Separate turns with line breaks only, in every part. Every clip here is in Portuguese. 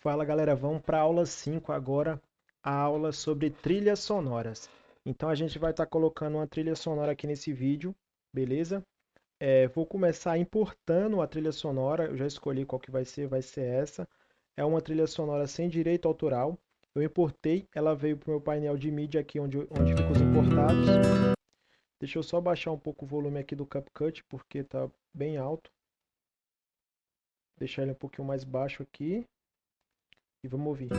Fala galera, vamos para a aula 5 agora, a aula sobre trilhas sonoras. Então a gente vai estar colocando uma trilha sonora aqui nesse vídeo, beleza? Vou começar importando a trilha sonora, eu já escolhi qual que vai ser essa. É uma trilha sonora sem direito autoral. Eu importei, ela veio para o meu painel de mídia aqui onde ficam os importados. Deixa eu só baixar um pouco o volume aqui do CapCut, porque está bem alto. Deixar ele um pouquinho mais baixo aqui e vamos ouvir.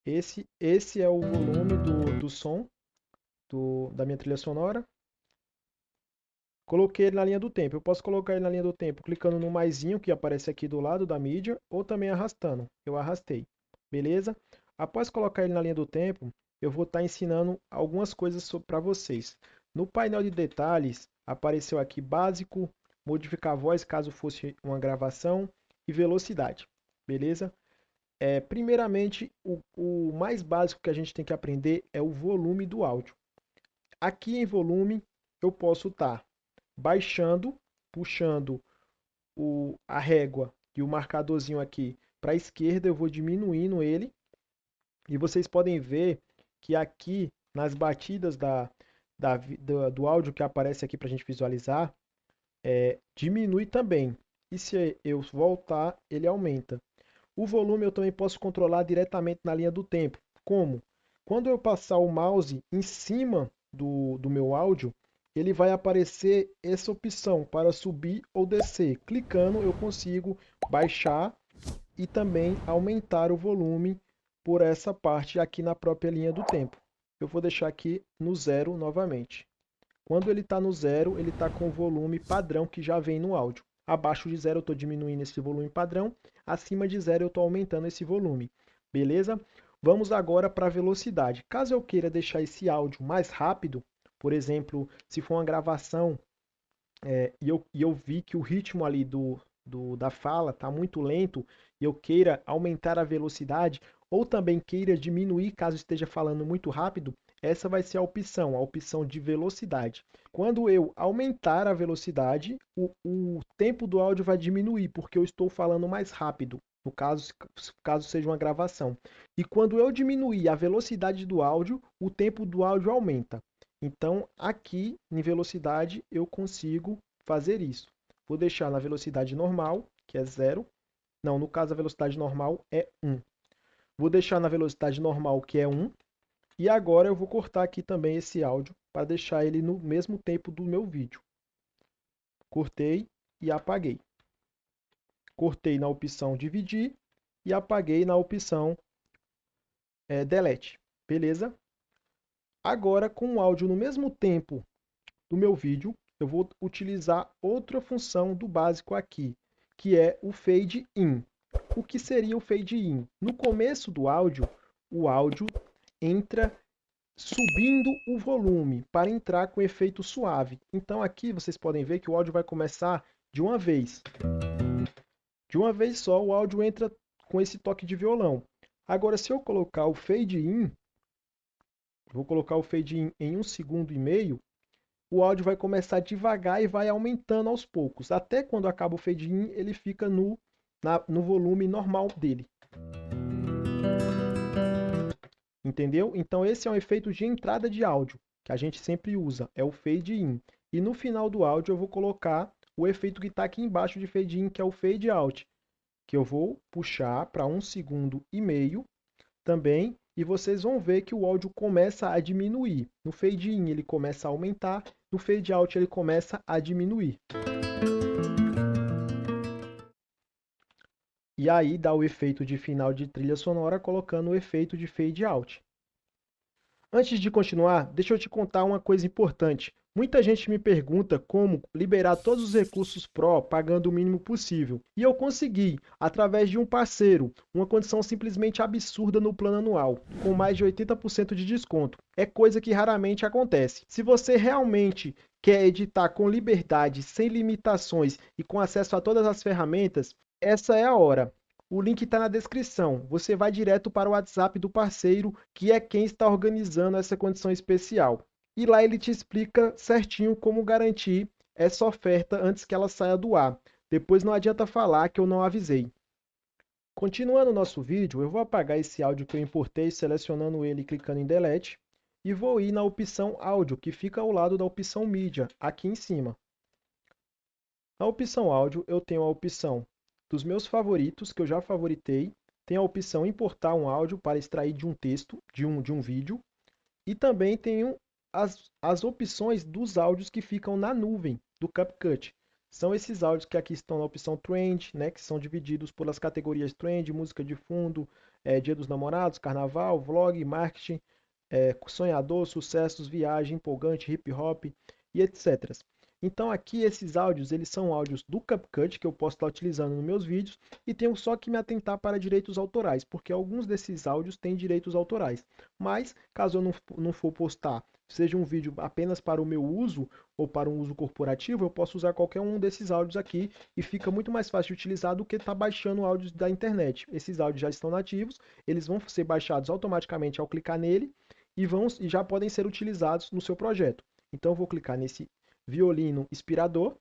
Esse é o volume do som da minha trilha sonora. Coloquei ele na linha do tempo. Eu posso colocar ele na linha do tempo clicando no maisinho que aparece aqui do lado da mídia ou também arrastando. Eu arrastei. Beleza? Após colocar ele na linha do tempo, eu vou estar ensinando algumas coisas para vocês. No painel de detalhes, apareceu aqui básico, modificar a voz caso fosse uma gravação e velocidade. Beleza? Primeiramente, o mais básico que a gente tem que aprender é o volume do áudio. Aqui em volume, eu posso estar baixando, puxando a régua e o marcadorzinho aqui para a esquerda, eu vou diminuindo ele. E vocês podem ver que aqui nas batidas do áudio que aparece aqui para a gente visualizar, diminui também. E se eu voltar, ele aumenta. O volume eu também posso controlar diretamente na linha do tempo. Como? Quando eu passar o mouse em cima do meu áudio, ele vai aparecer essa opção para subir ou descer. Clicando, eu consigo baixar e também aumentar o volume por essa parte aqui na própria linha do tempo. Eu vou deixar aqui no zero novamente. Quando ele está no zero, ele está com o volume padrão que já vem no áudio. Abaixo de zero eu estou diminuindo esse volume padrão, acima de zero eu estou aumentando esse volume. Beleza? Vamos agora para a velocidade. Caso eu queira deixar esse áudio mais rápido, por exemplo, se for uma gravação e eu vi que o ritmo ali da fala está muito lento e eu queira aumentar a velocidade, ou também queira diminuir caso esteja falando muito rápido, essa vai ser a opção de velocidade. Quando eu aumentar a velocidade, o tempo do áudio vai diminuir, porque eu estou falando mais rápido, no caso seja uma gravação. E quando eu diminuir a velocidade do áudio, o tempo do áudio aumenta. Então, aqui em velocidade, eu consigo fazer isso. Vou deixar na velocidade normal, que é zero. Não, no caso a velocidade normal é 1. Vou deixar na velocidade normal, que é 1. E agora eu vou cortar aqui também esse áudio para deixar ele no mesmo tempo do meu vídeo. Cortei e apaguei. Cortei na opção dividir e apaguei na opção delete. Beleza? Agora, com o áudio no mesmo tempo do meu vídeo, eu vou utilizar outra função do básico aqui, que é o fade in. O que seria o fade in? No começo do áudio, o áudio entra subindo o volume para entrar com efeito suave. Então aqui vocês podem ver que o áudio vai começar de uma vez. De uma vez só o áudio entra com esse toque de violão. Agora se eu colocar o fade in, vou colocar o fade in em 1,5 segundos, o áudio vai começar devagar e vai aumentando aos poucos. Até quando acaba o fade in, ele fica no volume normal dele. Entendeu? Então esse é um efeito de entrada de áudio, que a gente sempre usa, é o fade in. E no final do áudio eu vou colocar o efeito que está aqui embaixo de fade in, que é o fade out, que eu vou puxar para 1,5 segundos também, e vocês vão ver que o áudio começa a diminuir. No fade in ele começa a aumentar, no fade out ele começa a diminuir. E aí dá o efeito de final de trilha sonora colocando o efeito de fade out. Antes de continuar, deixa eu te contar uma coisa importante. Muita gente me pergunta como liberar todos os recursos Pro pagando o mínimo possível. E eu consegui, através de um parceiro, uma condição simplesmente absurda no plano anual, com mais de 80% de desconto. É coisa que raramente acontece. Se você realmente quer editar com liberdade, sem limitações e com acesso a todas as ferramentas, essa é a hora. O link está na descrição. Você vai direto para o WhatsApp do parceiro, que é quem está organizando essa condição especial. E lá ele te explica certinho como garantir essa oferta antes que ela saia do ar. Depois não adianta falar que eu não avisei. Continuando o nosso vídeo, eu vou apagar esse áudio que eu importei, selecionando ele e clicando em Delete, e vou ir na opção Áudio, que fica ao lado da opção Mídia, aqui em cima. Na opção Áudio, eu tenho a opção dos meus favoritos, que eu já favoritei, tem a opção Importar um áudio para extrair de um texto, de um vídeo, e também tenho as opções dos áudios que ficam na nuvem do CapCut. São esses áudios que aqui estão na opção Trend, né, que são divididos pelas categorias Trend, música de fundo, Dia dos Namorados, Carnaval, Vlog, Marketing, Sonhador, Sucessos, Viagem, Empolgante, Hip Hop e etc. Então aqui esses áudios, eles são áudios do CapCut que eu posso estar utilizando nos meus vídeos e tenho só que me atentar para direitos autorais, porque alguns desses áudios têm direitos autorais. Mas caso eu não for postar, seja um vídeo apenas para o meu uso ou para um uso corporativo, eu posso usar qualquer um desses áudios aqui e fica muito mais fácil de utilizar do que estar baixando áudios da internet. Esses áudios já estão nativos, eles vão ser baixados automaticamente ao clicar nele e já podem ser utilizados no seu projeto. Então eu vou clicar nesse violino inspirador.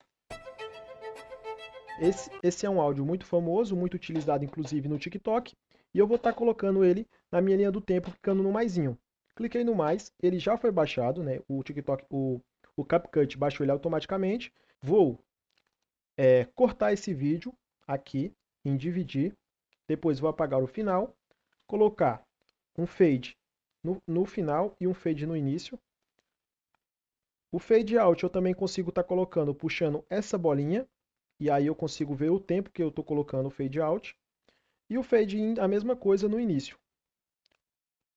Esse é um áudio muito famoso, muito utilizado inclusive no TikTok, e eu vou estar colocando ele na minha linha do tempo, clicando no maisinho. Cliquei no mais, ele já foi baixado, né? O TikTok, o CapCut baixou ele automaticamente. Vou cortar esse vídeo aqui em dividir, depois vou apagar o final, colocar um fade no final e um fade no início. O fade out eu também consigo estar colocando, puxando essa bolinha, e aí eu consigo ver o tempo que eu estou colocando o fade out. E o fade in, a mesma coisa no início,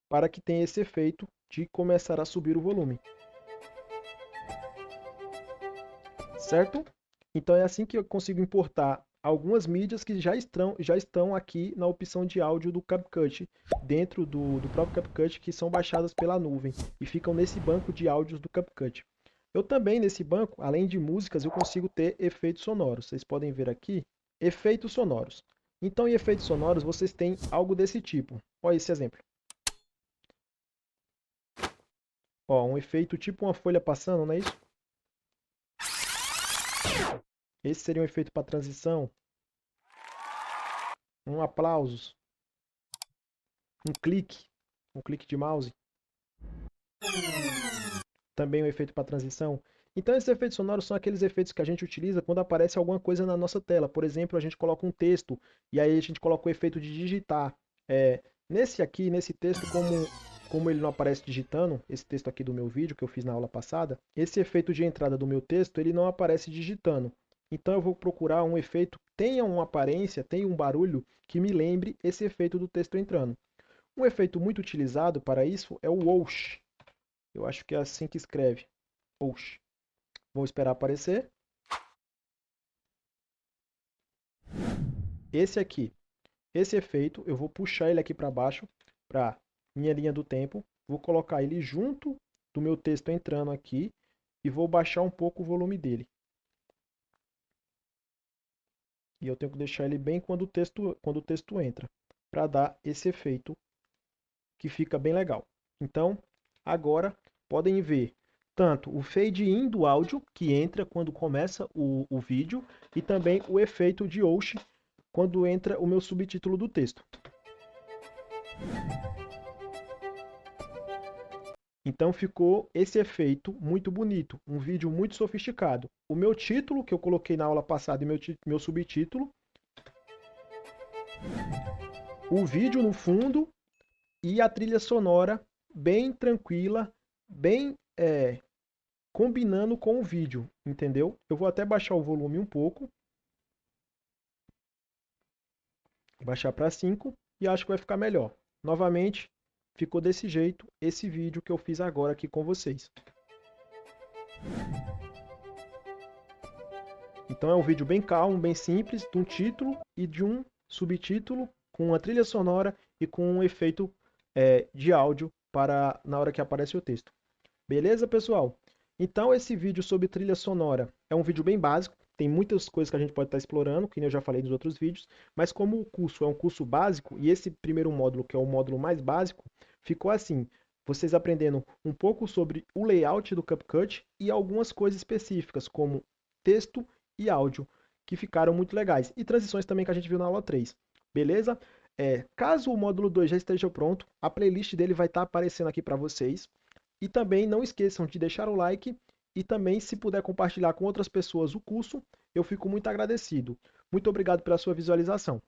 para que tenha esse efeito de começar a subir o volume. Certo? Então é assim que eu consigo importar algumas mídias que já estão aqui na opção de áudio do CapCut, dentro do próprio CapCut, que são baixadas pela nuvem e ficam nesse banco de áudios do CapCut. Eu também, nesse banco, além de músicas, eu consigo ter efeitos sonoros. Vocês podem ver aqui, efeitos sonoros. Então, em efeitos sonoros, vocês têm algo desse tipo. Olha esse exemplo. Ó, um efeito tipo uma folha passando, não é isso? Esse seria um efeito para transição. Um aplausos. Um clique de mouse. Também um efeito para transição. Então, esses efeitos sonoros são aqueles efeitos que a gente utiliza quando aparece alguma coisa na nossa tela. Por exemplo, a gente coloca um texto e aí a gente coloca o efeito de digitar. Nesse texto, como ele não aparece digitando, esse texto aqui do meu vídeo que eu fiz na aula passada, esse efeito de entrada do meu texto, ele não aparece digitando. Então, eu vou procurar um efeito que tenha uma aparência, tenha um barulho que me lembre esse efeito do texto entrando. Um efeito muito utilizado para isso é o whoosh. Eu acho que é assim que escreve. Whoosh. Vou esperar aparecer. Esse aqui. Esse efeito, eu vou puxar ele aqui para baixo, para minha linha do tempo. Vou colocar ele junto do meu texto entrando aqui e vou baixar um pouco o volume dele. E eu tenho que deixar ele bem quando o texto entra, para dar esse efeito que fica bem legal. Então, agora podem ver tanto o fade in do áudio, que entra quando começa o vídeo, e também o efeito de whoosh quando entra o meu subtítulo do texto. Então ficou esse efeito muito bonito, um vídeo muito sofisticado. O meu título, que eu coloquei na aula passada, e meu subtítulo, o vídeo no fundo e a trilha sonora bem tranquila, bem combinando com o vídeo, entendeu? Eu vou até baixar o volume um pouco, baixar para 5 e acho que vai ficar melhor. Novamente, ficou desse jeito esse vídeo que eu fiz agora aqui com vocês. Então é um vídeo bem calmo, bem simples, de um título e de um subtítulo, com uma trilha sonora e com um efeito de áudio para na hora que aparece o texto. Beleza, pessoal? Então esse vídeo sobre trilha sonora é um vídeo bem básico, tem muitas coisas que a gente pode estar explorando, que eu já falei nos outros vídeos, mas como o curso é um curso básico, e esse primeiro módulo, que é o módulo mais básico, ficou assim, vocês aprendendo um pouco sobre o layout do CapCut e algumas coisas específicas, como texto e áudio, que ficaram muito legais. E transições também que a gente viu na aula 3. beleza? Caso o módulo 2 já esteja pronto, a playlist dele vai estar aparecendo aqui para vocês. E também não esqueçam de deixar o like e também, se puder compartilhar com outras pessoas o curso, eu fico muito agradecido. Muito obrigado pela sua visualização.